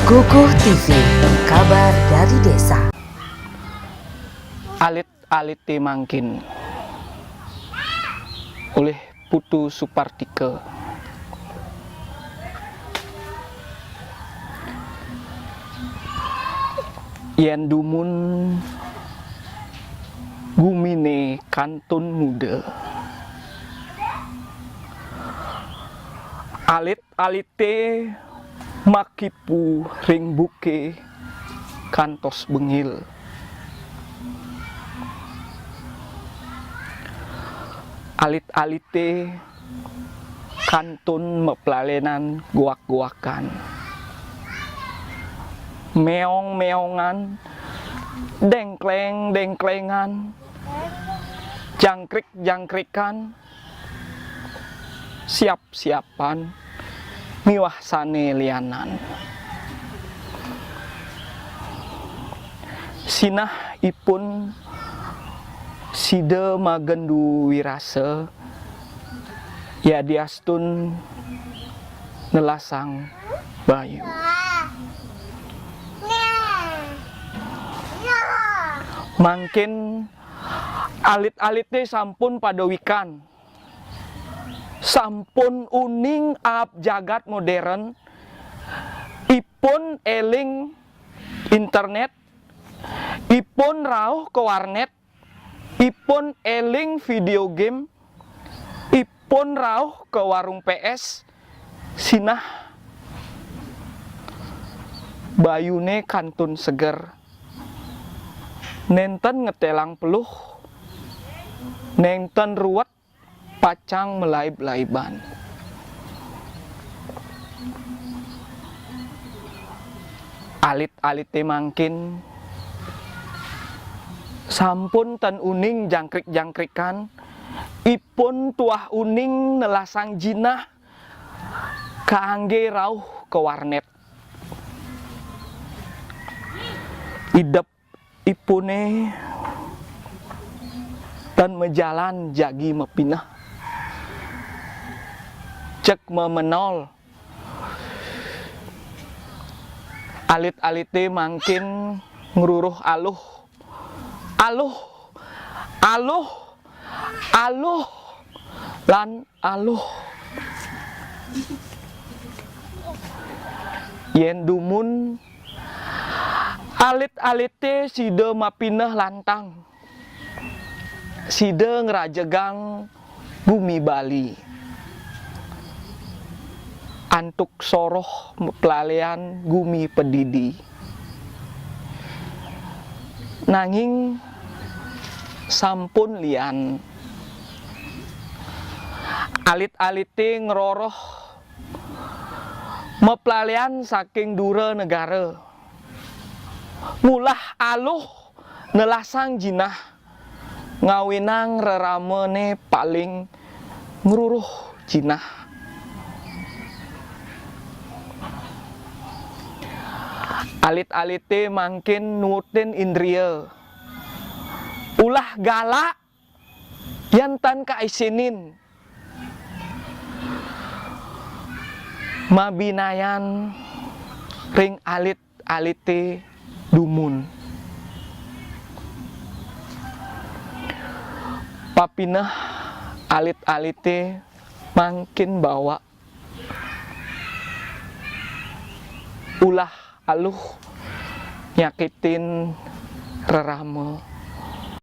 Kukuh TV, kabar dari desa. Alit-alit mangkin oleh Putu Supartike. Yen dumun gumine kantun muda, alit-alite makipu ring buke kantos bengil. Alit-alite kantun meplalenan guak-guakan, meong-meongan, dengkleng-dengklengan, jangkrik-jangkrikan, siap-siapan, miwah sane lianan. Sinah ipun side magendu wirase, ya diastun nelasang bayu. Mangkin alit-alite sampun padowikan, sampun uning ap jagat modern, ipun eling internet, ipun rauh ke warnet, ipun eling video game, ipun rauh ke warung PS, sinah bayune kantun seger, nenten ngetelang peluh, nenten ruwet pacang melaib-laiban. Alit-alite mangkin sampun ten uning jangkrik-jangkrikan, ipun tuah uning nelasang jinah kaangge rauh ke warnet. Idep ipune dan mejalan jagi mepinah, cek memenol. Alit-alite mangkin ngururuh aluh, aluh, aluh, aluh, lan aluh. Yen dumun alit-alite side mapineh lantang, side ngerajegang bumi Bali, antuk soroh pelalean gumi pedidi. Nanging sampun lian, alit-alite ngeroroh meplalean saking dure negara, mulah aluh nelasang jinah ngawinang reramene paling ngururuh jinah. Alit-alite mangkin nurutin indria, ulah galak yantan kaisinin, mabinayan ring alit-alite dumun. Papineh alit-alite mangkin bawa ulah aluh nyakitin rerame.